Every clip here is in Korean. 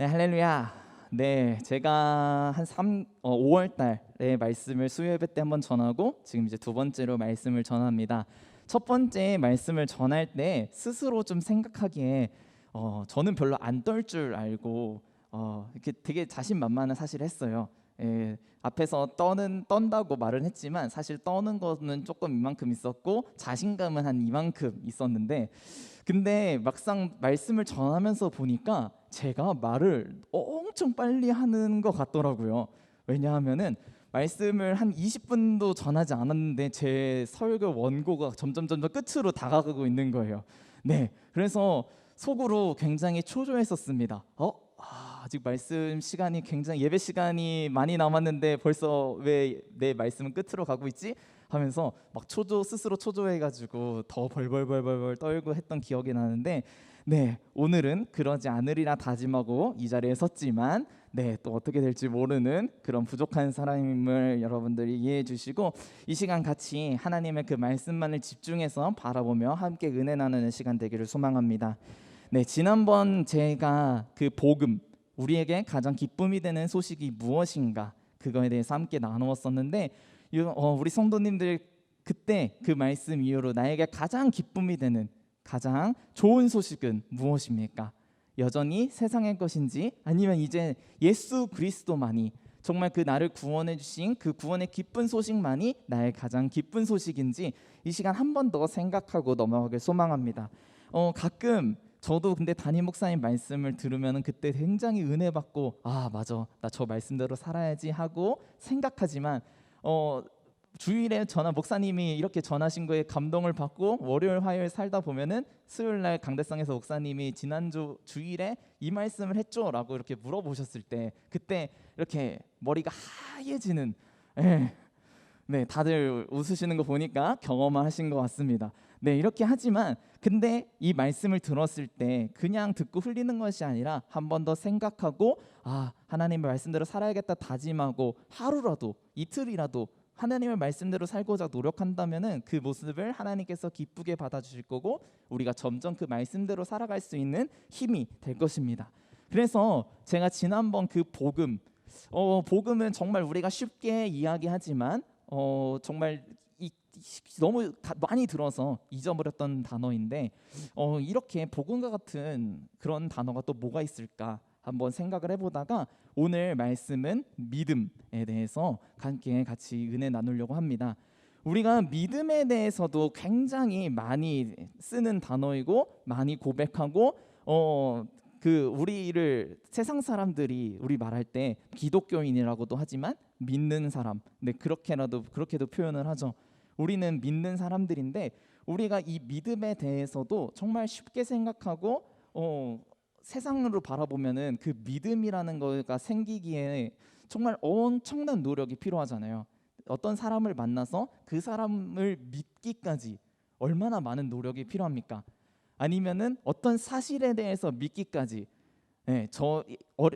네, 할렐루야. 네, 제가 한 5월 달에 말씀을 수요예배 때 한번 전하고 지금 이제 두 번째로 말씀을 전합니다. 첫 번째 말씀을 전할 때 스스로 좀 생각하기에 저는 별로 안 떨 줄 알고 이렇게 되게 자신만만한 사실 했어요. 앞에서 떤다고 말은 했지만 사실 떠는 거는 조금 이만큼 있었고 자신감은 한 이만큼 있었는데, 근데 막상 말씀을 전하면서 보니까 제가 말을 엄청 빨리 하는 것 같더라고요. 왜냐하면은 말씀을 한 20분도 전하지 않았는데 제 설교 원고가 점점 끝으로 다가가고 있는 거예요. 네, 그래서 속으로 굉장히 초조했었습니다. 아직 말씀 시간이 굉장히 예배 시간이 많이 남았는데 벌써 왜 내 말씀은 끝으로 가고 있지? 하면서 막 스스로 초조해가지고 더 벌벌 떨고 했던 기억이 나는데, 네, 오늘은 그러지 않으리라 다짐하고 이 자리에 섰지만 네, 또 어떻게 될지 모르는 그런 부족한 사람임을 여러분들이 이해해 주시고 이 시간 같이 하나님의 그 말씀만을 집중해서 바라보며 함께 은혜 나누는 시간 되기를 소망합니다. 네, 지난번 제가 그 복음, 우리에게 가장 기쁨이 되는 소식이 무엇인가, 그거에 대해서 함께 나누었었는데 우리 성도님들 그때 그 말씀 이후로 나에게 가장 기쁨이 되는 가장 좋은 소식은 무엇입니까? 여전히 세상의 것인지 아니면 이제 예수 그리스도만이 정말 그 나를 구원해 주신 그 구원의 기쁜 소식만이 나의 가장 기쁜 소식인지 이 시간 한 번 더 생각하고 넘어가길 소망합니다. 가끔 저도 근데 담임 목사님 말씀을 들으면 그때 굉장히 은혜 받고 맞아, 나 저 말씀대로 살아야지 하고 생각하지만 주일에 목사님이 이렇게 전하신 거에 감동을 받고 월요일 화요일 살다 보면은 수요일 날 강대상에서 목사님이 지난주 주일에 이 말씀을 했죠라고 이렇게 물어보셨을 때 그때 이렇게 머리가 하얘지는, 네, 다들 웃으시는 거 보니까 경험하신 것 같습니다. 네, 이렇게 하지만 근데 이 말씀을 들었을 때 그냥 듣고 흘리는 것이 아니라 한 번 더 생각하고 하나님의 말씀대로 살아야겠다 다짐하고 하루라도 이틀이라도 하나님의 말씀대로 살고자 노력한다면은 그 모습을 하나님께서 기쁘게 받아주실 거고 우리가 점점 그 말씀대로 살아갈 수 있는 힘이 될 것입니다. 그래서 제가 지난번 그 복음은 정말 우리가 쉽게 이야기하지만 정말 너무 많이 들어서 잊어버렸던 단어인데 이렇게 복음과 같은 그런 단어가 또 뭐가 있을까 한번 생각을 해보다가 오늘 말씀은 믿음에 대해서 함께 같이 은혜 나누려고 합니다. 우리가 믿음에 대해서도 굉장히 많이 쓰는 단어이고 많이 고백하고 우리를 세상 사람들이 우리 말할 때 기독교인이라고도 하지만 믿는 사람, 네, 그렇게도 표현을 하죠. 우리는 믿는 사람들인데 우리가 이 믿음에 대해서도 정말 쉽게 생각하고 세상으로 바라보면은 그 믿음이라는 거가 생기기에 정말 엄청난 노력이 필요하잖아요. 어떤 사람을 만나서 그 사람을 믿기까지 얼마나 많은 노력이 필요합니까? 아니면은 어떤 사실에 대해서 믿기까지, 네,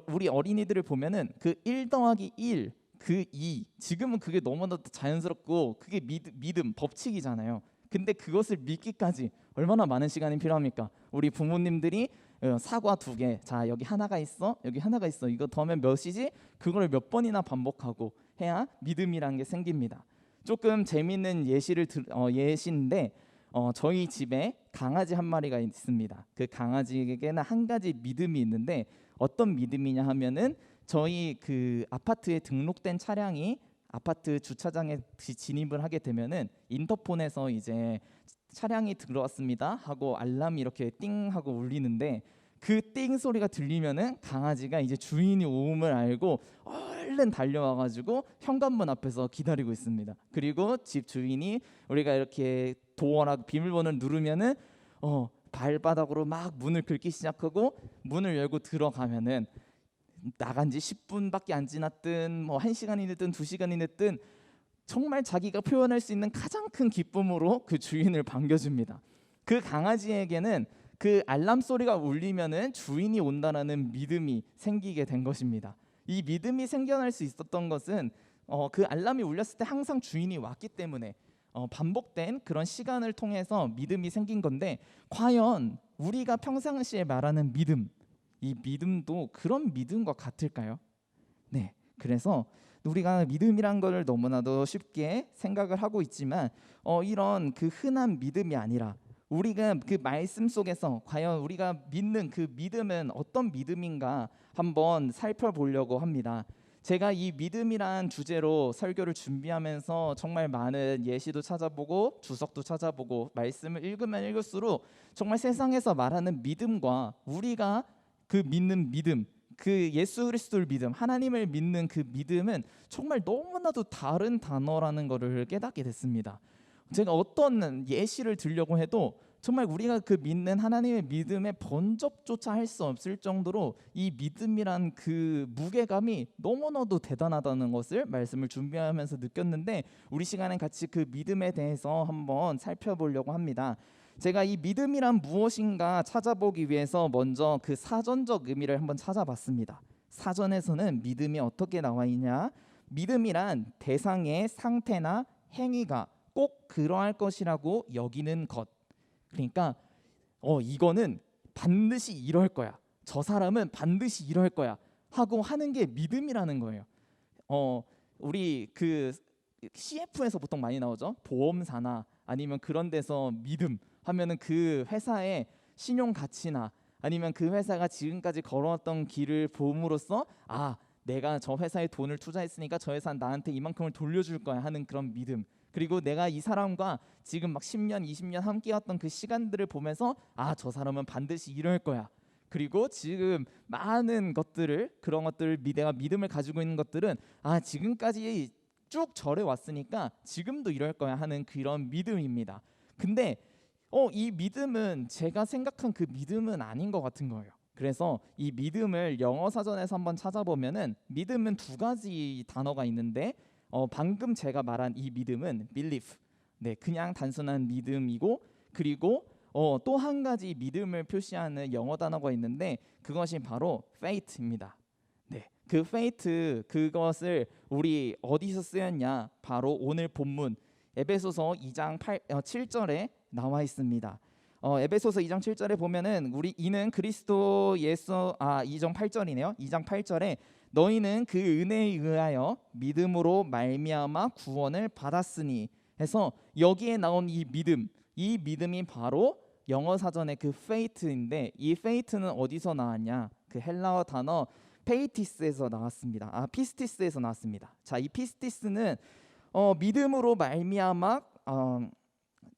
우리 어린이들을 보면은 그 1 더하기 1, 그 2, 지금은 그게 너무나 자연스럽고 그게 믿음 법칙이잖아요. 근데 그것을 믿기까지 얼마나 많은 시간이 필요합니까? 우리 부모님들이 사과 2개, 자 여기 하나가 있어, 여기 하나가 있어, 이거 더하면 몇이지? 그걸 몇 번이나 반복하고 해야 믿음이라는 게 생깁니다. 조금 재밌는 예시인데 저희 집에 강아지 한 마리가 있습니다. 그 강아지에게는 한 가지 믿음이 있는데 어떤 믿음이냐 하면은 저희 그 아파트에 등록된 차량이 아파트 주차장에 진입을 하게 되면은 인터폰에서 이제 차량이 들어왔습니다 하고 알람이 이렇게 띵 하고 울리는데 그 띵 소리가 들리면은 강아지가 이제 주인이 오음을 알고 얼른 달려와가지고 현관문 앞에서 기다리고 있습니다. 그리고 집 주인이 우리가 이렇게 도어나 비밀번호를 누르면은 발바닥으로 막 문을 긁기 시작하고 문을 열고 들어가면은 나간 지 10분밖에 안 지났든 뭐 1시간이 됐든 2시간이 됐든 정말 자기가 표현할 수 있는 가장 큰 기쁨으로 그 주인을 반겨줍니다. 그 강아지에게는 그 알람 소리가 울리면은 주인이 온다라는 믿음이 생기게 된 것입니다. 이 믿음이 생겨날 수 있었던 것은 그 알람이 울렸을 때 항상 주인이 왔기 때문에 반복된 그런 시간을 통해서 믿음이 생긴 건데, 과연 우리가 평상시에 말하는 믿음, 이 믿음도 그런 믿음과 같을까요? 네, 그래서 우리가 믿음이란 걸 너무나도 쉽게 생각을 하고 있지만 이런 그 흔한 믿음이 아니라 우리가 그 말씀 속에서 과연 우리가 믿는 그 믿음은 어떤 믿음인가 한번 살펴보려고 합니다. 제가 이 믿음이란 주제로 설교를 준비하면서 정말 많은 예시도 찾아보고 주석도 찾아보고 말씀을 읽으면 읽을수록 정말 세상에서 말하는 믿음과 우리가 그 믿는 믿음, 그 예수 그리스도를 믿음, 하나님을 믿는 그 믿음은 정말 너무나도 다른 단어라는 것을 깨닫게 됐습니다. 제가 어떤 예시를 들려고 해도 정말 우리가 그 믿는 하나님의 믿음에 번접조차 할 수 없을 정도로 이 믿음이란 그 무게감이 너무나도 대단하다는 것을 말씀을 준비하면서 느꼈는데, 우리 시간에 같이 그 믿음에 대해서 한번 살펴보려고 합니다. 제가 이 믿음이란 무엇인가 찾아보기 위해서 먼저 그 사전적 의미를 한번 찾아봤습니다. 사전에서는 믿음이 어떻게 나와 있냐? 믿음이란 대상의 상태나 행위가 꼭 그러할 것이라고 여기는 것. 그러니까 이거는 반드시 이럴 거야, 저 사람은 반드시 이럴 거야 하고 하는 게 믿음이라는 거예요. 우리 그 CF에서 보통 많이 나오죠. 보험사나 아니면 그런 데서 믿음 하면은 그 회사의 신용 가치나 아니면 그 회사가 지금까지 걸어왔던 길을 봄으로써 내가 저 회사에 돈을 투자했으니까 저 회사는 나한테 이만큼을 돌려줄 거야 하는 그런 믿음. 그리고 내가 이 사람과 지금 막 10년, 20년 함께 왔던 그 시간들을 보면서 저 사람은 반드시 이럴 거야. 그리고 지금 많은 것들을, 그런 것들을 내가 믿음을 가지고 있는 것들은 지금까지 쭉 절해 왔으니까 지금도 이럴 거야 하는 그런 믿음입니다. 근데 이 믿음은 제가 생각한 그 믿음은 아닌 것 같은 거예요. 그래서 이 믿음을 영어 사전에서 한번 찾아보면은 믿음은 두 가지 단어가 있는데 방금 제가 말한 이 믿음은 belief, 네, 그냥 단순한 믿음이고, 그리고 또 한 가지 믿음을 표시하는 영어 단어가 있는데 그것이 바로 faith입니다. 네, 그 faith, 그것을 우리 어디서 쓰였냐? 바로 오늘 본문 에베소서 2장 7절에 나와 있습니다. 에베소서 2장 7절에 보면은 우리 이는 그리스도 예수 2장 8절이네요. 2장 8절에 너희는 그 은혜에 의하여 믿음으로 말미암아 구원을 받았으니 해서 여기에 나온 이 믿음, 이 믿음이 바로 영어 사전의 그 faith인데, 이 faith는 어디서 나왔냐? 그 헬라어 단어 페이티스에서 나왔습니다. 피스티스에서 나왔습니다. 자, 이 피스티스는 믿음으로 말미암아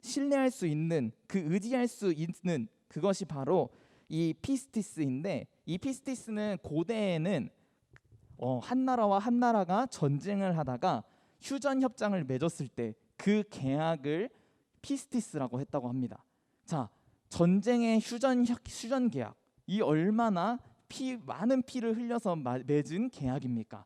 신뢰할 수 있는, 그 의지할 수 있는 그것이 바로 이 피스티스인데, 이 피스티스는 고대에는 한 나라와 한 나라가 전쟁을 하다가 휴전 협정을 맺었을 때 그 계약을 피스티스라고 했다고 합니다. 자, 전쟁의 휴전 계약, 이 얼마나 많은 피를 흘려서 맺은 계약입니까?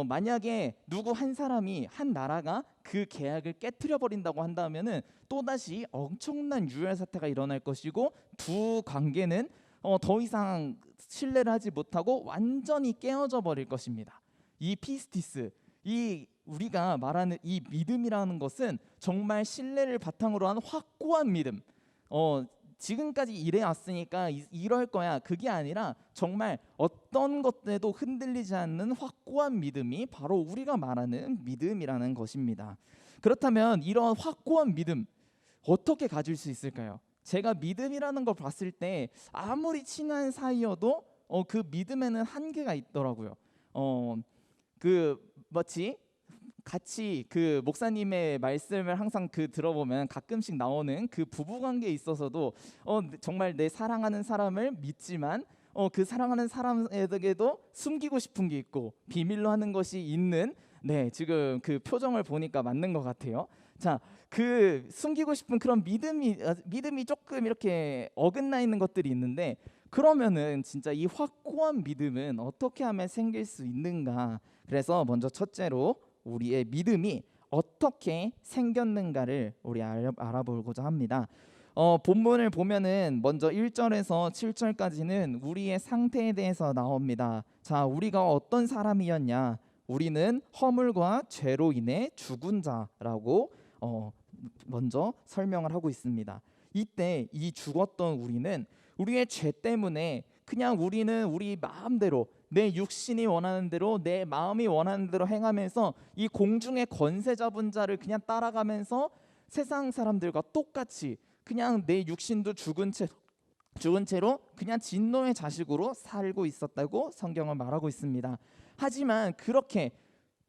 만약에 누구 한 사람이, 한 나라가 그 계약을 깨트려 버린다고 한다면은 또다시 엄청난 유혈 사태가 일어날 것이고, 두 관계는 더 이상 신뢰를 하지 못하고 완전히 깨어져 버릴 것입니다. 이 피스티스, 이 우리가 말하는 이 믿음이라는 것은 정말 신뢰를 바탕으로 한 확고한 믿음. 지금까지 이래 왔으니까 이럴 거야, 그게 아니라 정말 어떤 것들도 흔들리지 않는 확고한 믿음이 바로 우리가 말하는 믿음이라는 것입니다. 그렇다면 이런 확고한 믿음 어떻게 가질 수 있을까요? 제가 믿음이라는 걸 봤을 때 아무리 친한 사이여도 그 믿음에는 한계가 있더라고요. 마치 같이 그 목사님의 말씀을 항상 들어보면 가끔씩 나오는 그 부부 관계에 있어서도 정말 내 사랑하는 사람을 믿지만 그 사랑하는 사람에게도 숨기고 싶은 게 있고 비밀로 하는 것이 있는, 네, 지금 그 표정을 보니까 맞는 것 같아요. 자, 그 숨기고 싶은 그런 믿음이 조금 이렇게 어긋나 있는 것들이 있는데, 그러면은 진짜 이 확고한 믿음은 어떻게 하면 생길 수 있는가? 그래서 먼저 첫째로 우리의 믿음이 어떻게 생겼는가를 우리 알아보고자 합니다. 본문을 보면은 먼저 1절에서 7절까지는 우리의 상태에 대해서 나옵니다. 자, 우리가 어떤 사람이었냐? 우리는 허물과 죄로 인해 죽은 자라고 먼저 설명을 하고 있습니다. 이때 이 죽었던 우리는 우리의 죄 때문에 그냥 우리는 우리 마음대로 내 육신이 원하는 대로 내 마음이 원하는 대로 행하면서 이 공중의 권세 잡은 자를 그냥 따라가면서 세상 사람들과 똑같이 그냥 내 육신도 죽은 채로 그냥 진노의 자식으로 살고 있었다고 성경은 말하고 있습니다. 하지만 그렇게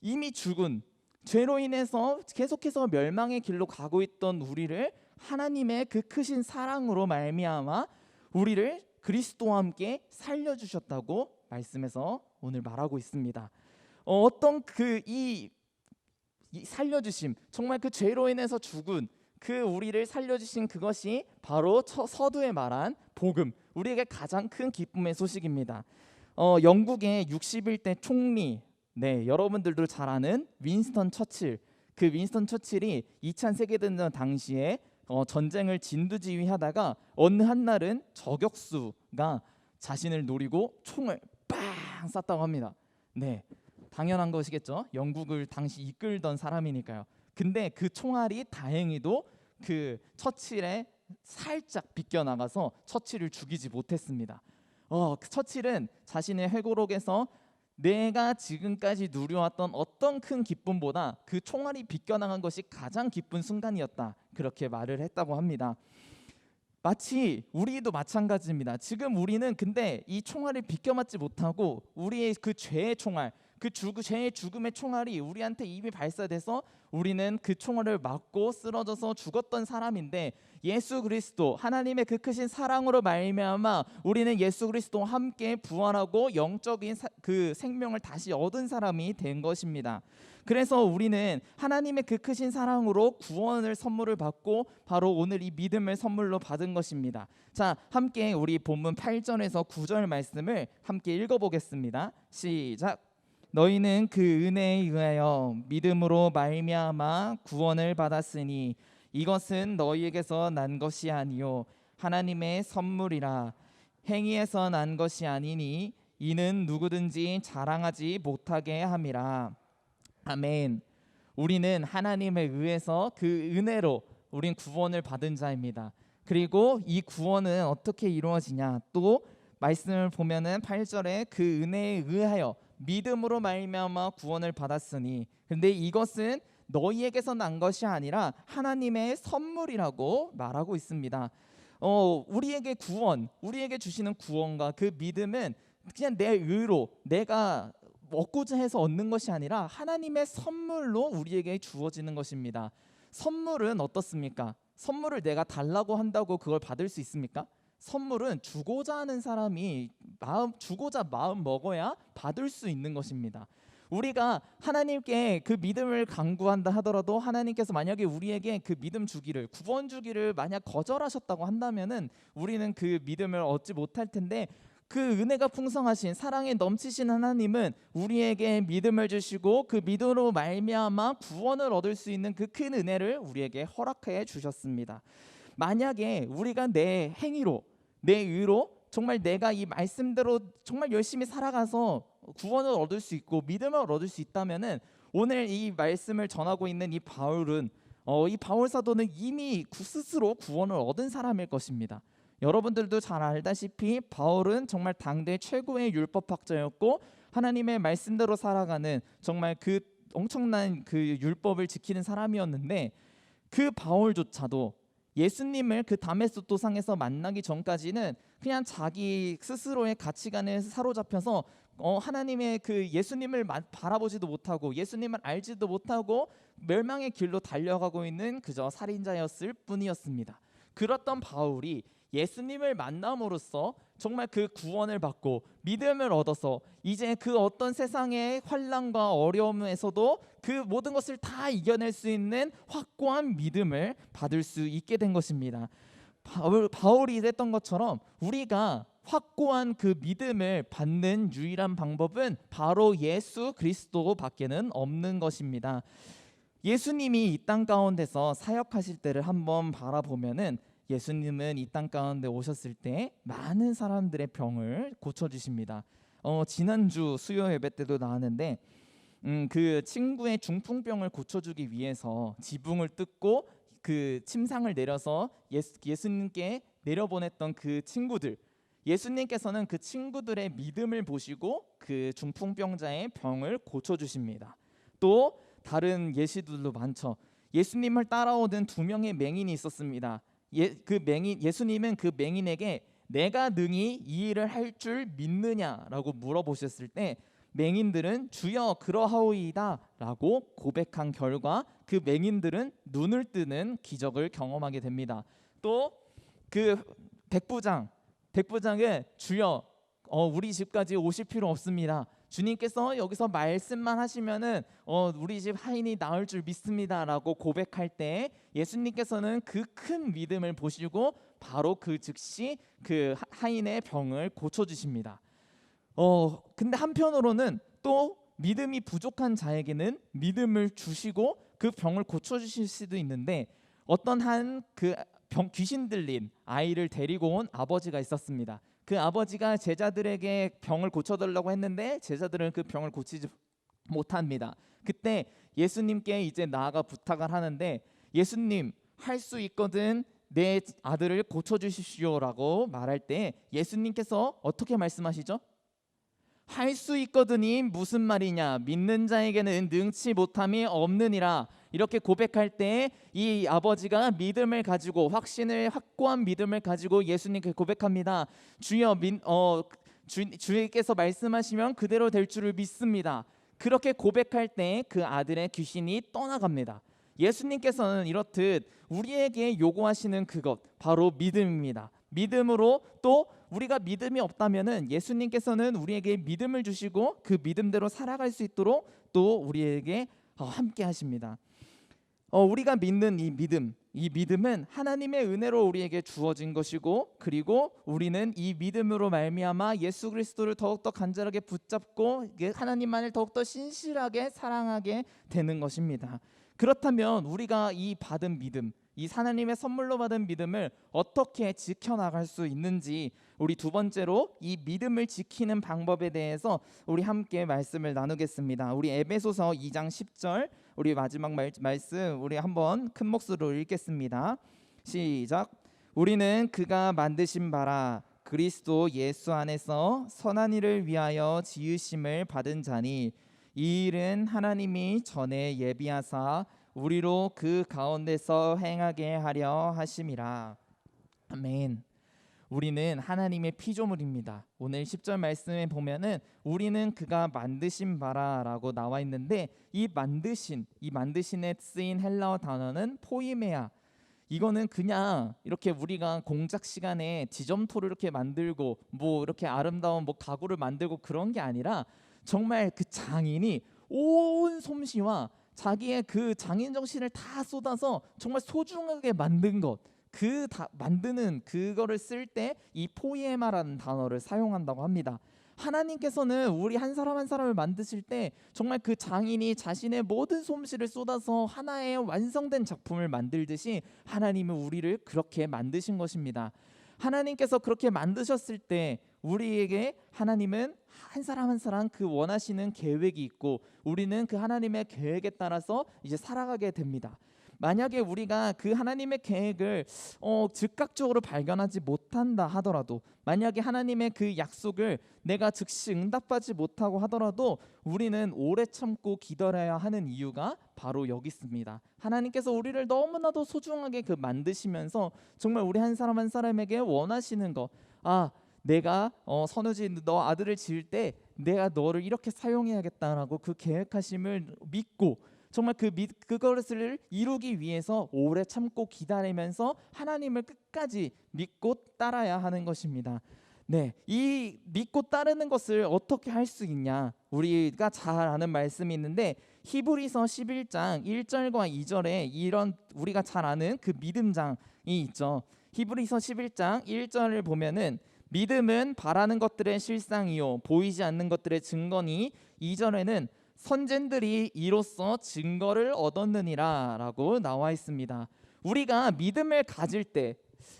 이미 죽은 죄로 인해서 계속해서 멸망의 길로 가고 있던 우리를 하나님의 그 크신 사랑으로 말미암아 우리를 그리스도와 함께 살려주셨다고 말씀에서 오늘 말하고 있습니다. 어떤 이 살려주심, 정말 그 죄로 인해서 죽은 그 우리를 살려주신 그것이 바로 서두에 말한 복음, 우리에게 가장 큰 기쁨의 소식입니다. 영국의 61대 총리, 여러분들도 잘 아는 윈스턴 처칠, 그 윈스턴 처칠이 2차 세계대전 당시에 전쟁을 진두지휘하다가 어느 한날은 저격수가 자신을 노리고 총을 빵 쐈다고 합니다. 당연한 것이겠죠. 영국을 당시 이끌던 사람이니까요. 근데 그 총알이 다행히도 그 처칠에 살짝 비껴나가서 처칠을 죽이지 못했습니다. 처칠은 자신의 회고록에서 내가 지금까지 누려왔던 어떤 큰 기쁨보다 그 총알이 비껴나간 것이 가장 기쁜 순간이었다, 그렇게 말을 했다고 합니다. 마치 우리도 마찬가지입니다. 지금 우리는 근데 이 총알을 비껴맞지 못하고 우리의 그 죄의 총알, 죄의 죽음의 총알이 우리한테 이미 발사돼서 우리는 그 총알을 맞고 쓰러져서 죽었던 사람인데, 예수 그리스도 하나님의 그 크신 사랑으로 말미암아 우리는 예수 그리스도와 함께 부활하고 영적인 그 생명을 다시 얻은 사람이 된 것입니다. 그래서 우리는 하나님의 그 크신 사랑으로 구원을 선물을 받고 바로 오늘 이 믿음을 선물로 받은 것입니다. 자, 함께 우리 본문 8절에서 9절 말씀을 함께 읽어보겠습니다. 시작. 너희는 그 은혜에 의하여 믿음으로 말미암아 구원을 받았으니 이것은 너희에게서 난 것이 아니요 하나님의 선물이라. 행위에서 난 것이 아니니 이는 누구든지 자랑하지 못하게 함이라. 아멘. 우리는 하나님에 의해서 그 은혜로 우린 구원을 받은 자입니다. 그리고 이 구원은 어떻게 이루어지냐? 또 말씀을 보면은 8절에 그 은혜에 의하여 믿음으로 말미암아 구원을 받았으니, 근데 이것은 너희에게서 난 것이 아니라 하나님의 선물이라고 말하고 있습니다. 우리에게 구원, 우리에게 주시는 구원과 그 믿음은 그냥 내 의로 내가 얻고자 해서 얻는 것이 아니라 하나님의 선물로 우리에게 주어지는 것입니다. 선물은 어떻습니까? 선물을 내가 달라고 한다고 그걸 받을 수 있습니까? 선물은 주고자 하는 사람이 주고자 마음 먹어야 받을 수 있는 것입니다. 우리가 하나님께 그 믿음을 강구한다 하더라도 하나님께서 만약에 우리에게 그 믿음 주기를, 구원 주기를 만약 거절하셨다고 한다면은 우리는 그 믿음을 얻지 못할 텐데, 그 은혜가 풍성하신 사랑에 넘치신 하나님은 우리에게 믿음을 주시고 그 믿음으로 말미암아 구원을 얻을 수 있는 그 큰 은혜를 우리에게 허락해 주셨습니다. 만약에 우리가 내 행위로, 내 의로 정말 내가 이 말씀대로 정말 열심히 살아가서 구원을 얻을 수 있고 믿음을 얻을 수 있다면은 오늘 이 말씀을 전하고 있는 이 바울은 이 바울 사도는 이미 스스로 구원을 얻은 사람일 것입니다. 여러분들도 잘 알다시피 바울은 정말 당대 최고의 율법학자였고 하나님의 말씀대로 살아가는 정말 그 엄청난 그 율법을 지키는 사람이었는데, 그 바울조차도 예수님을 그 다메섹 도상에서 만나기 전까지는 그냥 자기 스스로의 가치관에 사로잡혀서 하나님의 그 예수님을 바라보지도 못하고 예수님을 알지도 못하고 멸망의 길로 달려가고 있는 그저 살인자였을 뿐이었습니다. 그렇던 바울이 예수님을 만남으로써 정말 그 구원을 받고 믿음을 얻어서 이제 그 어떤 세상의 환난과 어려움에서도 그 모든 것을 다 이겨낼 수 있는 확고한 믿음을 받을 수 있게 된 것입니다. 바울이 했던 것처럼 우리가 확고한 그 믿음을 받는 유일한 방법은 바로 예수 그리스도밖에는 없는 것입니다. 예수님이 이 땅 가운데서 사역하실 때를 한번 바라보면은 예수님은 이 땅 가운데 오셨을 때 많은 사람들의 병을 고쳐주십니다. 지난주 수요 예배 때도 나왔는데 그 친구의 중풍병을 고쳐주기 위해서 지붕을 뜯고 그 침상을 내려서 예수님께 내려보냈던 그 친구들, 예수님께서는 그 친구들의 믿음을 보시고 그 중풍병자의 병을 고쳐주십니다. 또 다른 예시들도 많죠. 예수님을 따라오던 두 명의 맹인이 있었습니다. 예수님은 그 맹인에게 내가 능히 이 일을 할 줄 믿느냐라고 물어보셨을 때 맹인들은 주여 그러하오이다 라고 고백한 결과 그 맹인들은 눈을 뜨는 기적을 경험하게 됩니다. 또 그 백부장은 주여 우리 집까지 오실 필요 없습니다. 주님께서 여기서 말씀만 하시면은 우리 집 하인이 나을 줄 믿습니다라고 고백할 때 예수님께서는 그 큰 믿음을 보시고 바로 그 즉시 그 하인의 병을 고쳐 주십니다. 근데 한편으로는 또 믿음이 부족한 자에게는 믿음을 주시고 그 병을 고쳐 주실 수도 있는데 어떤 한 그 귀신 들린 아이를 데리고 온 아버지가 있었습니다. 그 아버지가 제자들에게 병을 고쳐달라고 했는데 제자들은 그 병을 고치지 못합니다. 그때 예수님께 이제 나아가 부탁을 하는데 예수님 할 수 있거든 내 아들을 고쳐주십시오라고 말할 때 예수님께서 어떻게 말씀하시죠? 할 수 있거든이 무슨 말이냐 믿는 자에게는 능치 못함이 없느니라 이렇게 고백할 때 이 아버지가 믿음을 가지고 확고한 믿음을 가지고 예수님께 고백합니다. 주여 주께서 말씀하시면 그대로 될 줄을 믿습니다. 그렇게 고백할 때 그 아들의 귀신이 떠나갑니다. 예수님께서는 이렇듯 우리에게 요구하시는 그것 바로 믿음입니다. 믿음으로 또 우리가 믿음이 없다면은 예수님께서는 우리에게 믿음을 주시고 그 믿음대로 살아갈 수 있도록 또 우리에게 함께 하십니다. 우리가 믿는 이 믿음은 하나님의 은혜로 우리에게 주어진 것이고 그리고 우리는 이 믿음으로 말미암아 예수 그리스도를 더욱더 간절하게 붙잡고 하나님만을 더욱더 신실하게 사랑하게 되는 것입니다. 그렇다면 우리가 이 받은 믿음, 이 하나님의 선물로 받은 믿음을 어떻게 지켜나갈 수 있는지 우리 두 번째로 이 믿음을 지키는 방법에 대해서 우리 함께 말씀을 나누겠습니다. 우리 에베소서 2장 10절 우리 마지막 말씀 우리 한번 큰 목소리로 읽겠습니다. 시작. 우리는 그가 만드신 바라 그리스도 예수 안에서 선한 일을 위하여 지으심을 받은 자니 이 일은 하나님이 전에 예비하사 우리로 그 가운데서 행하게 하려 하심이라. 아멘. 우리는 하나님의 피조물입니다. 오늘 10절 말씀에 보면은 우리는 그가 만드신 바라라고 나와 있는데 이 만드신에 쓰인 헬라어 단어는 포이메아. 이거는 그냥 이렇게 우리가 공작 시간에 지점토를 이렇게 만들고 뭐 이렇게 아름다운 뭐 가구를 만들고 그런 게 아니라 정말 그 장인이 온 솜씨와 자기의 그 장인 정신을 다 쏟아서 정말 소중하게 만든 것 만드는 그거를 쓸 때 이 포이에마라는 단어를 사용한다고 합니다. 하나님께서는 우리 한 사람 한 사람을 만드실 때 정말 그 장인이 자신의 모든 솜씨를 쏟아서 하나의 완성된 작품을 만들듯이 하나님은 우리를 그렇게 만드신 것입니다. 하나님께서 그렇게 만드셨을 때 우리에게 하나님은 한 사람 한 사람 그 원하시는 계획이 있고 우리는 그 하나님의 계획에 따라서 이제 살아가게 됩니다. 만약에 우리가 그 하나님의 계획을 즉각적으로 발견하지 못한다 하더라도 만약에 하나님의 그 약속을 내가 즉시 응답하지 못하고 하더라도 우리는 오래 참고 기다려야 하는 이유가 바로 여기 있습니다. 하나님께서 우리를 너무나도 소중하게 그 만드시면서 정말 우리 한 사람 한 사람에게 원하시는 거 내가 선우지 너 아들을 지을 때 내가 너를 이렇게 사용해야겠다라고 그 계획하심을 믿고 정말 그것을 이루기 위해서 오래 참고 기다리면서 하나님을 끝까지 믿고 따라야 하는 것입니다. 네, 이 믿고 따르는 것을 어떻게 할 수 있냐? 우리가 잘 아는 말씀이 있는데 히브리서 11장 1절과 2절에 이런 우리가 잘 아는 그 믿음장이 있죠. 히브리서 11장 1절을 보면은 믿음은 바라는 것들의 실상이요 보이지 않는 것들의 증거니 2절에는 선진들이 이로써 증거를 얻었느니라 라고 나와 있습니다. 우리가 믿음을 가질 때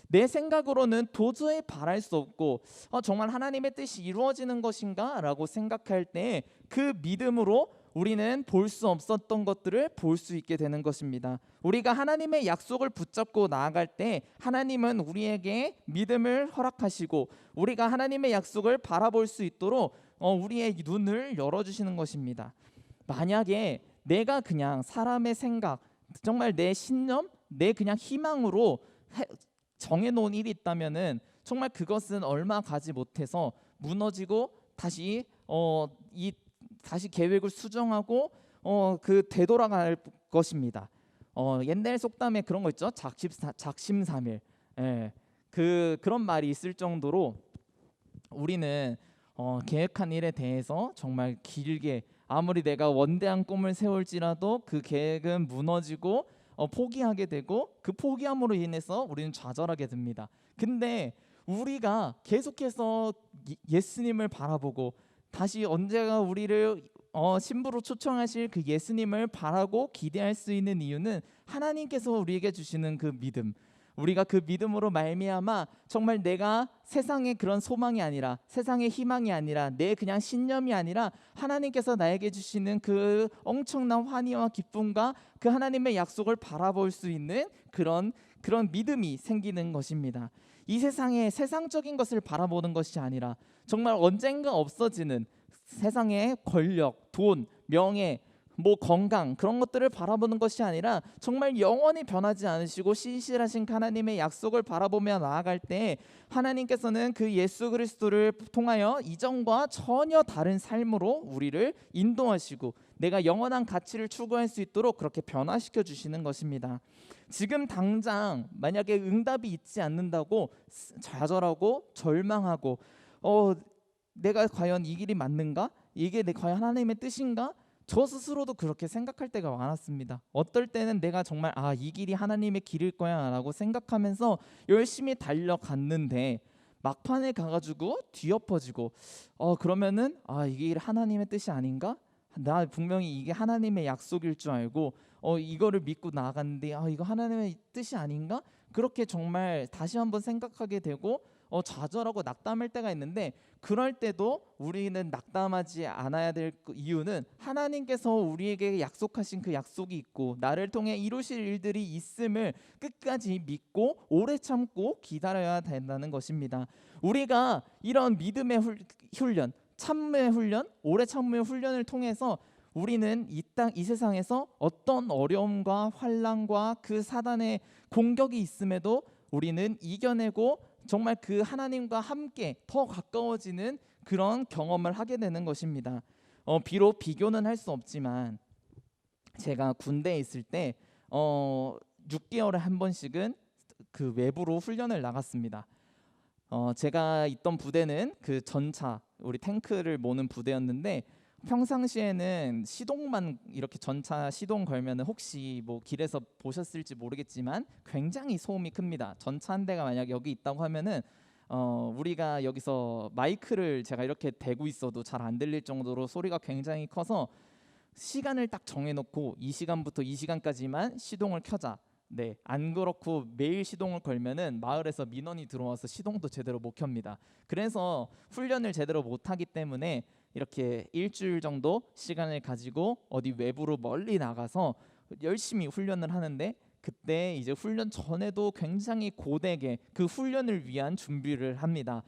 내 생각으로는 도저히 바랄 수 없고 정말 하나님의 뜻이 이루어지는 것인가 라고 생각할 때 그 믿음으로 우리는 볼 수 없었던 것들을 볼 수 있게 되는 것입니다. 우리가 하나님의 약속을 붙잡고 나아갈 때 하나님은 우리에게 믿음을 허락하시고 우리가 하나님의 약속을 바라볼 수 있도록 우리의 눈을 열어주시는 것입니다. 만약에 내가 그냥 사람의 생각, 정말 내 신념, 내 그냥 희망으로 정해놓은 일이 있다면은 정말 그것은 얼마 가지 못해서 무너지고 다시 다시 계획을 수정하고 되돌아갈 것입니다. 옛날 속담에 그런 거 있죠. 작심삼일. 예, 그런 말이 있을 정도로 우리는 계획한 일에 대해서 정말 길게 아무리 내가 원대한 꿈을 세울지라도 그 계획은 무너지고 포기하게 되고 그 포기함으로 인해서 우리는 좌절하게 됩니다. 근데 우리가 계속해서 예수님을 바라보고 다시 언제가 우리를 신부로 초청하실 그 예수님을 바라고 기대할 수 있는 이유는 하나님께서 우리에게 주시는 그 믿음, 우리가 그 믿음으로 말미암아 정말 내가 세상의 그런 소망이 아니라 세상의 희망이 아니라 내 그냥 신념이 아니라 하나님께서 나에게 주시는 그 엄청난 환희와 기쁨과 그 하나님의 약속을 바라볼 수 있는 그런 믿음이 생기는 것입니다. 이 세상의 세상적인 것을 바라보는 것이 아니라 정말 언젠가 없어지는 세상의 권력, 돈, 명예, 건강 그런 것들을 바라보는 것이 아니라 정말 영원히 변하지 않으시고 신실하신 하나님의 약속을 바라보며 나아갈 때 하나님께서는 그 예수 그리스도를 통하여 이전과 전혀 다른 삶으로 우리를 인도하시고 내가 영원한 가치를 추구할 수 있도록 그렇게 변화시켜 주시는 것입니다. 지금 당장 만약에 응답이 있지 않는다고 좌절하고 절망하고 내가 과연 이 길이 맞는가? 이게 과연 하나님의 뜻인가? 저 스스로도 그렇게 생각할 때가 많았습니다. 어떨 때는 내가 정말 이 길이 하나님의 길일 거야 라고 생각하면서 열심히 달려갔는데 막판에 가가지고 뒤엎어지고 그러면은 이 길 하나님의 뜻이 아닌가? 나 분명히 이게 하나님의 약속일 줄 알고 이거를 믿고 나아갔는데 이거 하나님의 뜻이 아닌가? 그렇게 정말 다시 한번 생각하게 되고 좌절하고 낙담할 때가 있는데 그럴 때도 우리는 낙담하지 않아야 될 이유는 하나님께서 우리에게 약속하신 그 약속이 있고 나를 통해 이루실 일들이 있음을 끝까지 믿고 오래 참고 기다려야 된다는 것입니다. 우리가 이런 믿음의 훈련, 참음의 훈련, 오래 참음의 훈련을 통해서 우리는 이 세상에서 어떤 어려움과 환난과 그 사단의 공격이 있음에도 우리는 이겨내고 정말 그 하나님과 함께 더 가까워지는 그런 경험을 하게 되는 것입니다. 비록 비교는 할 수 없지만 제가 군대에 있을 때 6개월에 한 번씩은 그 외부로 훈련을 나갔습니다. 제가 있던 부대는 그 전차, 우리 탱크를 모는 부대였는데 평상시에는 시동만 이렇게 전차 시동 걸면은 혹시 길에서 보셨을지 모르겠지만 굉장히 소음이 큽니다. 전차 한 대가 만약 여기 있다고 하면은 우리가 여기서 마이크를 제가 이렇게 대고 있어도 잘 안 들릴 정도로 소리가 굉장히 커서 시간을 딱 정해놓고 이 시간부터 이 시간까지만 시동을 켜자. 네, 안 그렇고 매일 시동을 걸면은 마을에서 민원이 들어와서 시동도 제대로 못 켭니다. 그래서 훈련을 제대로 못하기 때문에 이렇게 일주일 정도 시간을 가지고 어디 외부로 멀리 나가서 열심히 훈련을 하는데 그때 이제 훈련 전에도 굉장히 고되게 그 훈련을 위한 준비를 합니다.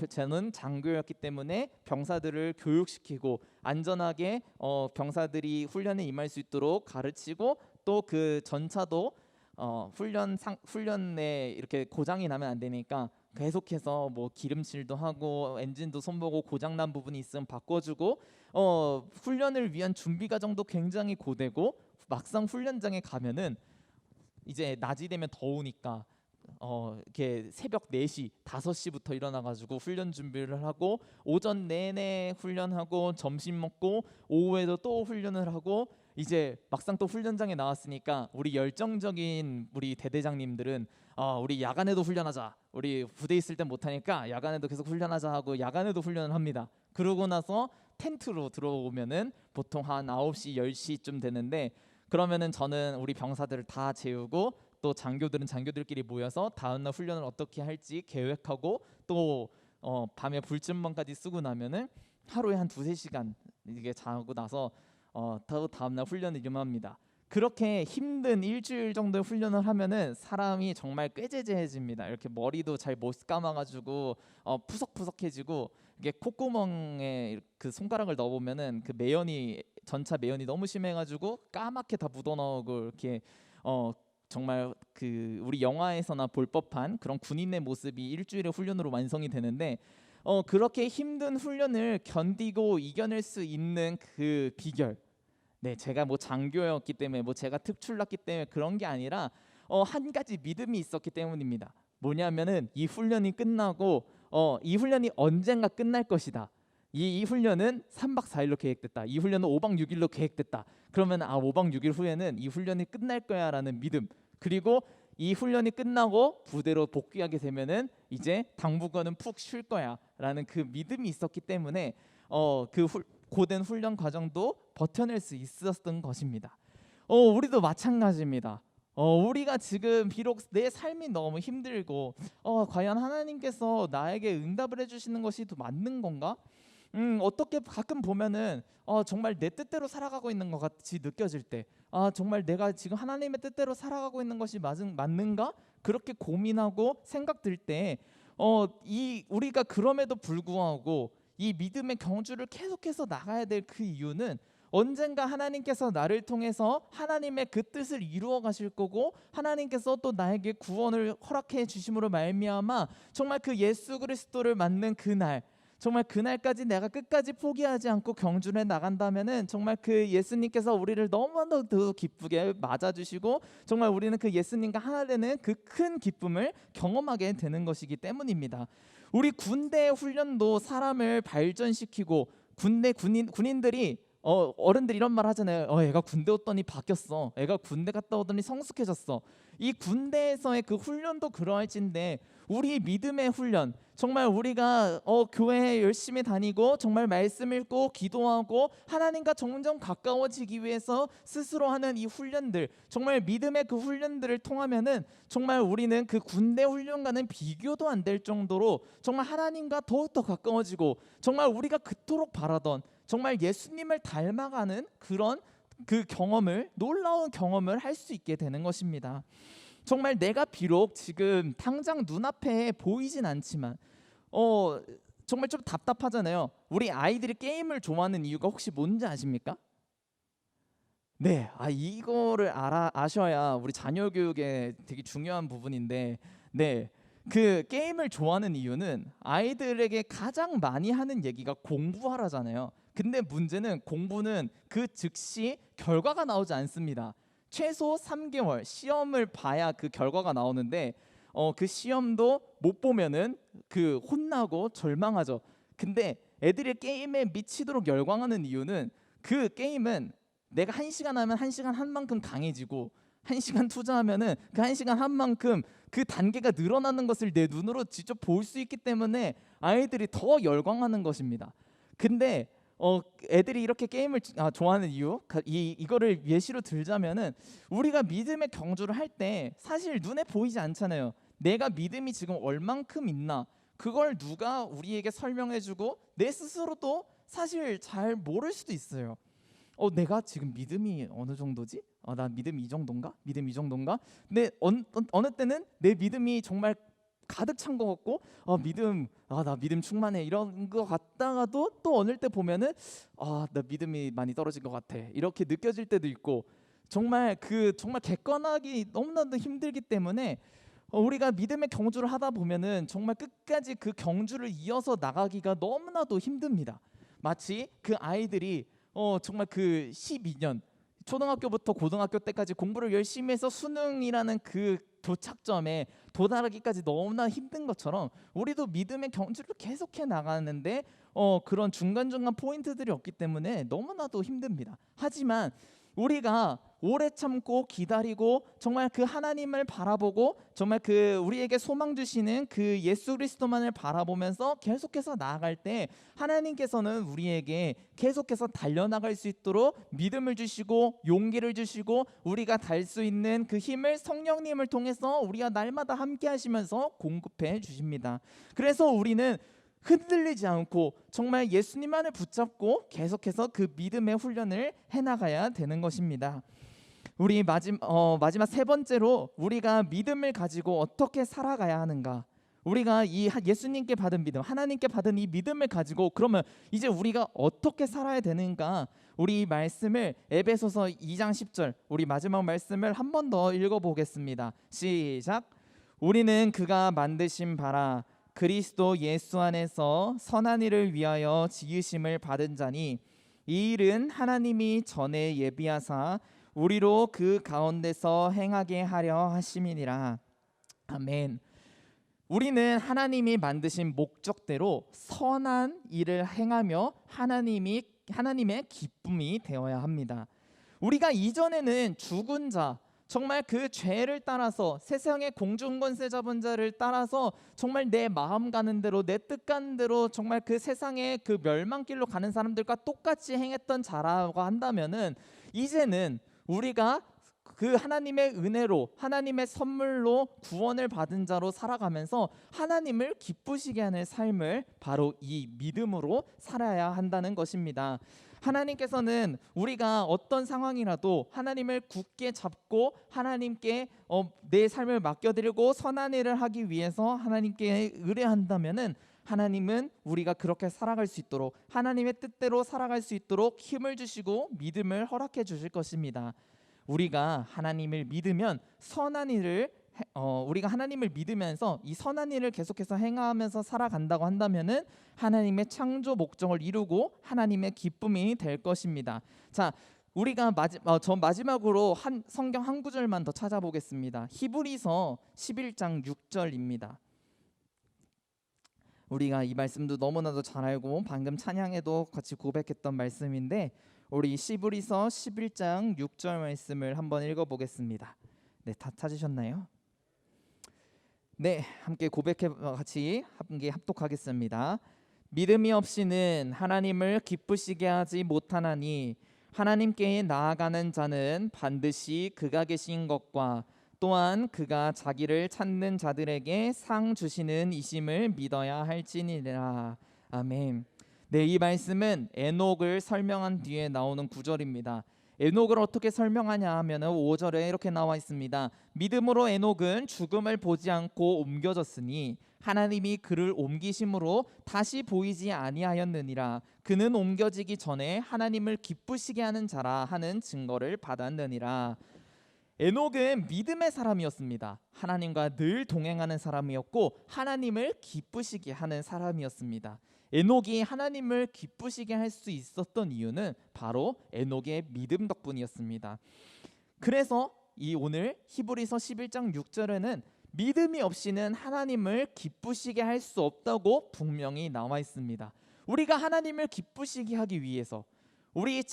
저는 장교였기 때문에 병사들을 교육시키고 안전하게 병사들이 훈련에 임할 수 있도록 가르치고 또 그 전차도 훈련에 이렇게 고장이 나면 안 되니까 계속해서 기름칠도 하고 엔진도 손보고 고장난 부분이 있으면 바꿔주고 훈련을 위한 준비 과정도 굉장히 고되고 막상 훈련장에 가면은 이제 낮이 되면 더우니까 이렇게 새벽 4시, 5시부터 일어나가지고 훈련 준비를 하고 오전 내내 훈련하고 점심 먹고 오후에도 또 훈련을 하고 이제 막상 또 훈련장에 나왔으니까 우리 열정적인 우리 대대장님들은 우리 야간에도 훈련하자. 우리 부대 있을 땐 못하니까 야간에도 계속 훈련하자 하고 야간에도 훈련을 합니다. 그러고 나서 텐트로 들어오면은 보통 한 9시, 10시쯤 되는데 그러면은 저는 우리 병사들을 다 재우고 또 장교들은 장교들끼리 모여서 다음날 훈련을 어떻게 할지 계획하고 또 밤에 불침번까지 쓰고 나면은 하루에 한 2-3시간 이게 자고 나서 또 다음날 훈련을 임합니다. 그렇게 힘든 일주일 정도의 훈련을 하면은 사람이 정말 꾀재재해집니다. 이렇게 머리도 잘 못 감아가지고 푸석푸석해지고, 이게 콧구멍에 그 손가락을 넣어보면은 그 매연이, 전차 매연이 너무 심해가지고 까맣게 다 묻어나오고, 이렇게 정말 그 우리 영화에서나 볼 법한 그런 군인의 모습이 일주일의 훈련으로 완성이 되는데, 그렇게 힘든 훈련을 견디고 이겨낼 수 있는 그 비결, 네, 제가 뭐 장교였기 때문에, 뭐 제가 특출났기 때문에 그런 게 아니라 한 가지 믿음이 있었기 때문입니다. 뭐냐면은 이 훈련이 끝나고 이 훈련이 언젠가 끝날 것이다. 이 훈련은 3박 4일로 계획됐다. 이 훈련은 5박 6일로 계획됐다. 그러면 5박 6일 후에는 이 훈련이 끝날 거야라는 믿음. 그리고 이 훈련이 끝나고 부대로 복귀하게 되면은 이제 당분간은 푹 쉴 거야라는 그 믿음이 있었기 때문에 고된 훈련 과정도 버텨낼 수 있었던 것입니다. 우리도 마찬가지입니다. 우리가 지금 비록 내 삶이 너무 힘들고 과연 하나님께서 나에게 응답을 해주시는 것이 더 맞는 건가? 어떻게 가끔 보면은 정말 내 뜻대로 살아가고 있는 것 같이 느껴질 때, 정말 내가 지금 하나님의 뜻대로 살아가고 있는 것이 맞는가? 그렇게 고민하고 생각 들 때, 우리가 그럼에도 불구하고 이 믿음의 경주를 계속해서 나가야 될 그 이유는, 언젠가 하나님께서 나를 통해서 하나님의 그 뜻을 이루어 가실 거고, 하나님께서 또 나에게 구원을 허락해 주심으로 말미암아 정말 그 예수 그리스도를 맞는 그날, 정말 그날까지 내가 끝까지 포기하지 않고 경주를 나간다면은 정말 그 예수님께서 우리를 너무나도 기쁘게 맞아주시고, 정말 우리는 그 예수님과 하나 되는 그 큰 기쁨을 경험하게 되는 것이기 때문입니다. 우리 군대 훈련도 사람을 발전시키고, 군인들이 어른들이 이런 말 하잖아요. 애가 군대 왔더니 바뀌었어. 애가 군대 갔다 오더니 성숙해졌어. 이 군대에서의 그 훈련도 그러할진데, 우리 믿음의 훈련, 정말 우리가 교회에 열심히 다니고 정말 말씀 읽고 기도하고 하나님과 점점 가까워지기 위해서 스스로 하는 이 훈련들, 정말 믿음의 그 훈련들을 통하면은 정말 우리는 그 군대 훈련과는 비교도 안 될 정도로 정말 하나님과 더욱더 가까워지고, 정말 우리가 그토록 바라던 정말 예수님을 닮아가는 그런 그 경험을, 놀라운 경험을 할 수 있게 되는 것입니다. 정말 내가 비록 지금 당장 눈앞에 보이진 않지만 정말 좀 답답하잖아요. 우리 아이들이 게임을 좋아하는 이유가 혹시 뭔지 아십니까? 네, 이거를 아셔야 우리 자녀 교육에 되게 중요한 부분인데, 네, 그 게임을 좋아하는 이유는 아이들에게 가장 많이 하는 얘기가 공부하라잖아요. 근데 문제는 공부는 그 즉시 결과가 나오지 않습니다. 최소 3개월 시험을 봐야 그 결과가 나오는데, 그 시험도 못 보면은 그 혼나고 절망하죠. 근데 애들이 게임에 미치도록 열광하는 이유는, 그 게임은 내가 1시간 하면 1시간 한 만큼 강해지고, 1시간 투자하면은 그 1시간 한 만큼 그 단계가 늘어나는 것을 내 눈으로 직접 볼 수 있기 때문에 아이들이 더 열광하는 것입니다. 근데 애들이 이렇게 게임을 좋아하는 이유, 이거를 예시로 들자면은, 우리가 믿음의 경주를 할 때 사실 눈에 보이지 않잖아요. 내가 믿음이 지금 얼만큼 있나, 그걸 누가 우리에게 설명해주고 내 스스로도 사실 잘 모를 수도 있어요. 내가 지금 믿음이 어느 정도지? 나 믿음 이 정도인가? 믿음 이 정도인가? 근데 어느 때는 내 믿음이 정말 가득 찬 것 같고, 나 믿음 충만해 이런 거 같다가도, 또 어느 때 보면은 나 믿음이 많이 떨어진 것 같아 이렇게 느껴질 때도 있고, 정말 객관하기 너무나도 힘들기 때문에 우리가 믿음의 경주를 하다 보면은 정말 끝까지 그 경주를 이어서 나가기가 너무나도 힘듭니다. 마치 그 아이들이 정말 그 12년 초등학교부터 고등학교 때까지 공부를 열심히 해서 수능이라는 그 도착점에 도달하기까지 너무나 힘든 것처럼, 우리도 믿음의 경주를 계속해 나가는데 그런 중간중간 포인트들이 없기 때문에 너무나도 힘듭니다. 하지만 우리가 오래 참고 기다리고 정말 그 하나님을 바라보고, 정말 그 우리에게 소망 주시는 그 예수 그리스도만을 바라보면서 계속해서 나아갈 때, 하나님께서는 우리에게 계속해서 달려나갈 수 있도록 믿음을 주시고 용기를 주시고, 우리가 달 수 있는 그 힘을 성령님을 통해서 우리가 날마다 함께 하시면서 공급해 주십니다. 그래서 우리는 흔들리지 않고 정말 예수님만을 붙잡고 계속해서 그 믿음의 훈련을 해나가야 되는 것입니다. 우리 마지막 세 번째로 우리가 믿음을 가지고 어떻게 살아가야 하는가. 우리가 이 예수님께 받은 믿음, 하나님께 받은 이 믿음을 가지고 그러면 이제 우리가 어떻게 살아야 되는가. 우리 이 말씀을 에베소서 2장 10절 우리 마지막 말씀을 한 번 더 읽어보겠습니다. 시작. 우리는 그가 만드신 바라 그리스도 예수 안에서 선한 일을 위하여 지으심을 받은 자니 이 일은 하나님이 전에 예비하사 우리로 그 가운데서 행하게 하려 하심이니라. 아멘. 우리는 하나님이 만드신 목적대로 선한 일을 행하며 하나님의 기쁨이 되어야 합니다. 우리가 이전에는 죽은 자, 정말 그 죄를 따라서 세상의 공중권세 잡은 자를 따라서 정말 내 마음 가는 대로 내 뜻 가는 대로 정말 그 세상의 그 멸망길로 가는 사람들과 똑같이 행했던 자라고 한다면은 이제는 우리가 그 하나님의 은혜로 하나님의 선물로 구원을 받은 자로 살아가면서 하나님을 기쁘시게 하는 삶을 바로 이 믿음으로 살아야 한다는 것입니다. 하나님께서는 우리가 어떤 상황이라도 하나님을 굳게 잡고 하나님께 내 삶을 맡겨드리고 선한 일을 하기 위해서 하나님께 의뢰한다면은 하나님은 우리가 그렇게 살아갈 수 있도록 하나님의 뜻대로 살아갈 수 있도록 힘을 주시고 믿음을 허락해 주실 것입니다. 우리가 하나님을 믿으면 우리가 하나님을 믿으면서 이 선한 일을 계속해서 행하면서 살아간다고 한다면은 하나님의 창조 목적을 이루고 하나님의 기쁨이 될 것입니다. 자, 우리가 마지막으로 성경 한 구절만 더 찾아보겠습니다. 히브리서 11장 6절입니다. 우리가 이 말씀도 너무나도 잘 알고 방금 찬양에도 같이 고백했던 말씀인데 우리 히브리서 11장 6절 말씀을 한번 읽어보겠습니다. 네, 다 찾으셨나요? 네, 함께 같이 함께 합독하겠습니다. 믿음이 없이는 하나님을 기쁘시게 하지 못하나니 하나님께 나아가는 자는 반드시 그가 계신 것과 또한 그가 자기를 찾는 자들에게 상 주시는 이심을 믿어야 할지니라. 아멘. 네, 이 말씀은 에녹을 설명한 뒤에 나오는 구절입니다. 에녹을 어떻게 설명하냐 하면은 5절에 이렇게 나와 있습니다. 믿음으로 에녹은 죽음을 보지 않고 옮겨졌으니 하나님이 그를 옮기심으로 다시 보이지 아니하였느니라. 그는 옮겨지기 전에 하나님을 기쁘시게 하는 자라 하는 증거를 받았느니라. 에녹은 믿음의 사람이었습니다. 하나님과 늘 동행하는 사람이었고 하나님을 기쁘시게 하는 사람이었습니다. 에녹이 하나님을 기쁘시게 할 수 있었던 이유는 바로 에녹의 믿음 덕분이었습니다. 그래서 오늘 히브리서 11장 6절에는 믿음이 없이는 하나님을 기쁘시게 할 수 없다고 분명히 나와 있습니다. 우리가 하나님을 기쁘시게 하기 위해서 우리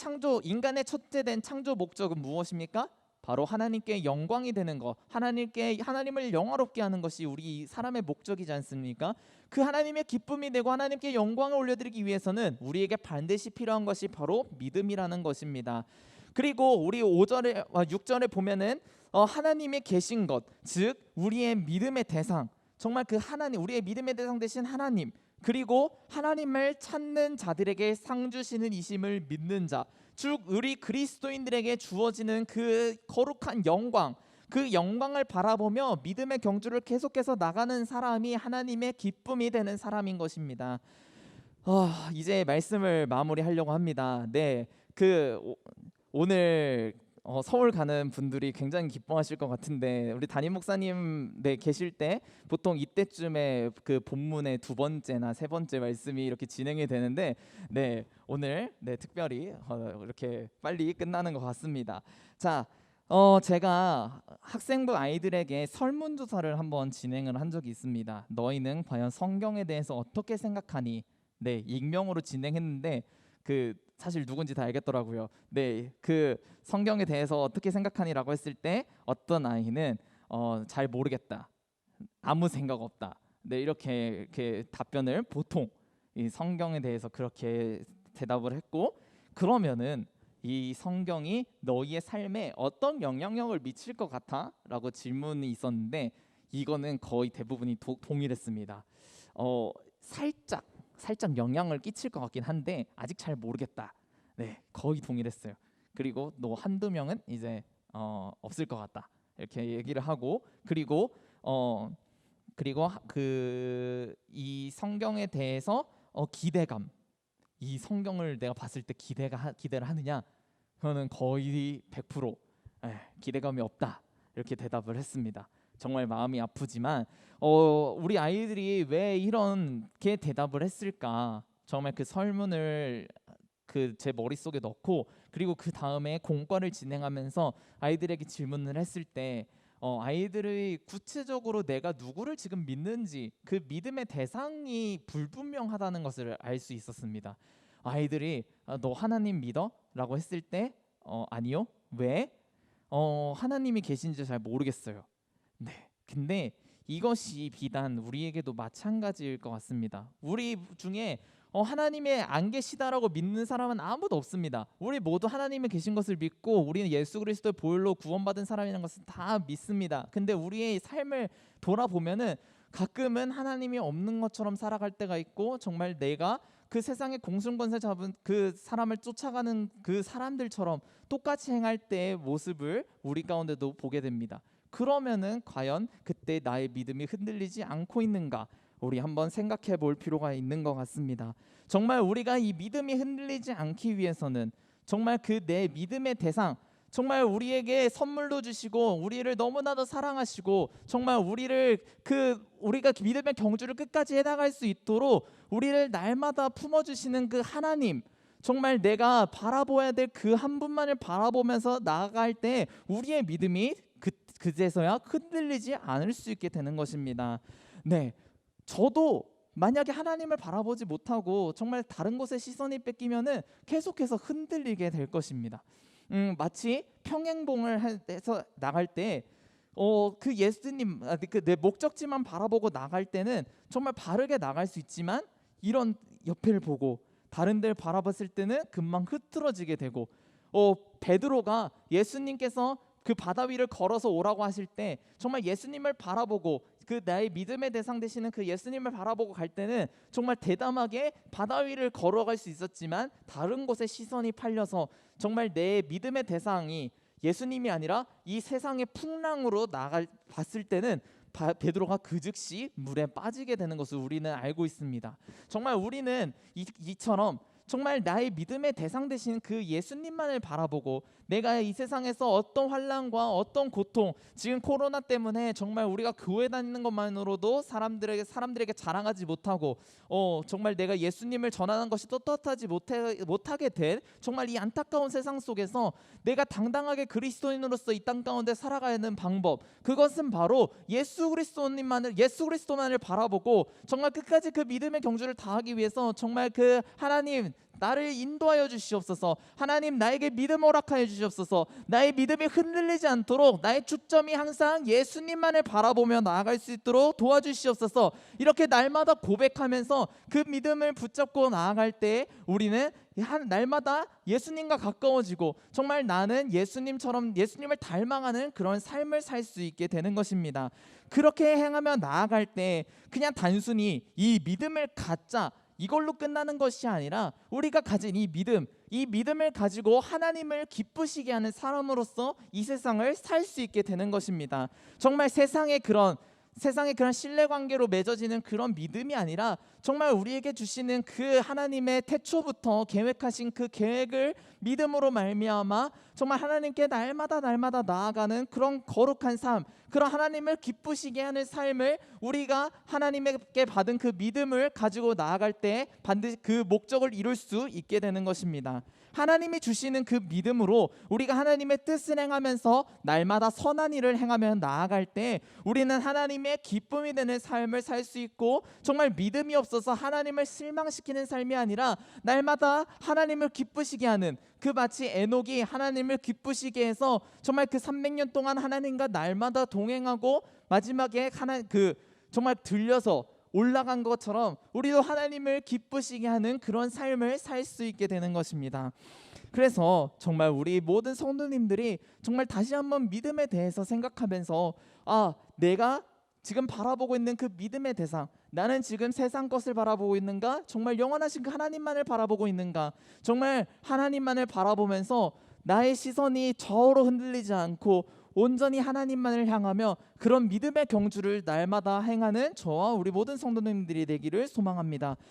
인간의 첫째된 창조 목적은 무엇입니까? 바로 하나님께 영광이 되는 것, 하나님을 영화롭게 하는 것이 우리 사람의 목적이지 않습니까? 그 하나님의 기쁨이 되고 하나님께 영광을 올려드리기 위해서는 우리에게 반드시 필요한 것이 바로 믿음이라는 것입니다. 그리고 우리 6절에 보면은 하나님이 계신 것, 즉 우리의 믿음의 대상, 정말 그 하나님, 우리의 믿음의 대상 되신 하나님, 그리고 하나님을 찾는 자들에게 상 주시는 이심을 믿는 자, 즉 우리 그리스도인들에게 주어지는 그 거룩한 영광, 그 영광을 바라보며 믿음의 경주를 계속해서 나가는 사람이 하나님의 기쁨이 되는 사람인 것입니다. 이제 말씀을 마무리하려고 합니다. 네, 오늘 서울 가는 분들이 굉장히 기뻐하실 것 같은데 우리 담임 목사님 계실 때 보통 이때쯤에 그 본문의 두 번째나 세 번째 말씀이 이렇게 진행이 되는데 오늘 특별히 이렇게 빨리 끝나는 것 같습니다. 자, 제가 학생부 아이들에게 설문조사를 한번 진행을 한 적이 있습니다. 너희는 과연 성경에 대해서 어떻게 생각하니? 익명으로 진행했는데 사실 누군지 다 알겠더라고요. 그 성경에 대해서 어떻게 생각하니라고 했을 때 어떤 아이는 잘 모르겠다, 아무 생각 없다. 이렇게 답변을 보통 이 성경에 대해서 그렇게 대답을 했고, 그러면은 이 성경이 너희의 삶에 어떤 영향력을 미칠 것 같아? 라고 질문이 있었는데 이거는 거의 대부분이 동일했습니다. 살짝 살짝 영향을 끼칠 것 같긴 한데 아직 잘 모르겠다. 네, 거의 동일했어요. 그리고 너 한두 명은 이제 없을 것 같다. 이렇게 얘기를 하고 그리고 그 이 성경에 대해서 기대감, 이 성경을 내가 봤을 때 기대를 하느냐? 그거는 거의 100% 기대감이 없다. 이렇게 대답을 했습니다. 정말 마음이 아프지만 우리 아이들이 왜 이렇게 대답을 했을까? 정말 그 설문을 그 제 머릿속에 넣고 그리고 그 다음에 공과를 진행하면서 아이들에게 질문을 했을 때 아이들의 구체적으로 내가 누구를 지금 믿는지 그 믿음의 대상이 불분명하다는 것을 알 수 있었습니다. 아이들이 너 하나님 믿어? 라고 했을 때 아니요. 왜? 하나님이 계신지 잘 모르겠어요. 네. 근데 이것이 비단 우리에게도 마찬가지일 것 같습니다. 우리 중에 하나님의 안 계시다라고 믿는 사람은 아무도 없습니다. 우리 모두 하나님이 계신 것을 믿고 우리는 예수 그리스도의 보혈로 구원받은 사람이라는 것을 다 믿습니다. 근데 우리의 삶을 돌아보면은 가끔은 하나님이 없는 것처럼 살아갈 때가 있고 정말 내가 그 세상의 공승권세 잡은 그 사람을 쫓아가는 그 사람들처럼 똑같이 행할 때의 모습을 우리 가운데도 보게 됩니다. 그러면은 과연 그때 나의 믿음이 흔들리지 않고 있는가? 우리 한번 생각해 볼 필요가 있는 것 같습니다. 정말 우리가 이 믿음이 흔들리지 않기 위해서는 정말 그 내 믿음의 대상, 정말 우리에게 선물도 주시고 우리를 너무나도 사랑하시고 정말 우리가 믿음의 경주를 끝까지 해나갈 수 있도록 우리를 날마다 품어주시는 그 하나님, 정말 내가 바라보아야 될 그 한 분만을 바라보면서 나아갈 때 우리의 믿음이 그제서야 흔들리지 않을 수 있게 되는 것입니다. 네, 저도 만약에 하나님을 바라보지 못하고 정말 다른 곳에 시선이 뺏기면은 계속해서 흔들리게 될 것입니다. 마치 평행봉을 해서 나갈 때 그 예수님 내 목적지만 바라보고 나갈 때는 정말 바르게 나갈 수 있지만 이런 옆을 보고 다른 데를 바라봤을 때는 금방 흐트러지게 되고 베드로가 예수님께서 그 바다 위를 걸어서 오라고 하실 때 정말 예수님을 바라보고 그 나의 믿음의 대상 되시는 그 예수님을 바라보고 갈 때는 정말 대담하게 바다 위를 걸어갈 수 있었지만 다른 곳에 시선이 팔려서 정말 내 믿음의 대상이 예수님이 아니라 이 세상의 풍랑으로 봤을 때는 베드로가 그 즉시 물에 빠지게 되는 것을 우리는 알고 있습니다. 정말 우리는 이처럼 정말 나의 믿음의 대상 되신 그 예수님만을 바라보고 내가 이 세상에서 어떤 환난과 어떤 고통, 지금 코로나 때문에 정말 우리가 교회 다니는 것만으로도 사람들에게 자랑하지 못하고 정말 내가 예수님을 전하는 것이 떳떳하지 못하게 된 정말 이 안타까운 세상 속에서 내가 당당하게 그리스도인으로서 이 땅 가운데 살아가는 방법, 그것은 바로 예수 그리스도만을 바라보고 정말 끝까지 그 믿음의 경주를 다하기 위해서 정말 그 하나님 나를 인도하여 주시옵소서. 하나님 나에게 믿음 허락하여 주시옵소서. 나의 믿음이 흔들리지 않도록 나의 주점이 항상 예수님만을 바라보며 나아갈 수 있도록 도와주시옵소서. 이렇게 날마다 고백하면서 그 믿음을 붙잡고 나아갈 때 우리는 날마다 예수님과 가까워지고 정말 나는 예수님처럼 예수님을 닮아가는 그런 삶을 살 수 있게 되는 것입니다. 그렇게 행하며 나아갈 때 그냥 단순히 이 믿음을 갖자 이걸로 끝나는 것이 아니라 우리가 가진 이 믿음을 가지고 하나님을 기쁘시게 하는 사람으로서 이 세상을 살 수 있게 되는 것입니다. 정말 세상의 그런 신뢰관계로 맺어지는 그런 믿음이 아니라 정말 우리에게 주시는 그 하나님의 태초부터 계획하신 그 계획을 믿음으로 말미암아 정말 하나님께 날마다 나아가는 그런 거룩한 삶, 그런 하나님을 기쁘시게 하는 삶을 우리가 하나님께 받은 그 믿음을 가지고 나아갈 때 반드시 그 목적을 이룰 수 있게 되는 것입니다. 하나님이 주시는 그 믿음으로 우리가 하나님의 뜻을 행하면서 날마다 선한 일을 행하며 나아갈 때 우리는 하나님의 기쁨이 되는 삶을 살 수 있고 정말 믿음이 없어서 하나님을 실망시키는 삶이 아니라 날마다 하나님을 기쁘시게 하는 그 마치 에녹이 하나님을 기쁘시게 해서 정말 그 300년 동안 하나님과 날마다 동행하고 마지막에 정말 들려서 올라간 것처럼 우리도 하나님을 기쁘시게 하는 그런 삶을 살 수 있게 되는 것입니다. 그래서 정말 우리 모든 성도님들이 정말 다시 한번 믿음에 대해서 생각하면서 내가 지금 바라보고 있는 그 믿음의 대상, 나는 지금 세상 것을 바라보고 있는가? 정말 영원하신 그 하나님만을 바라보고 있는가? 정말 하나님만을 바라보면서 나의 시선이 좌우로 흔들리지 않고 온전히 하나님만을 향하며 그런 믿음의 경주를 날마다 행하는 저와 우리 모든 성도님들이 되기를 소망합니다.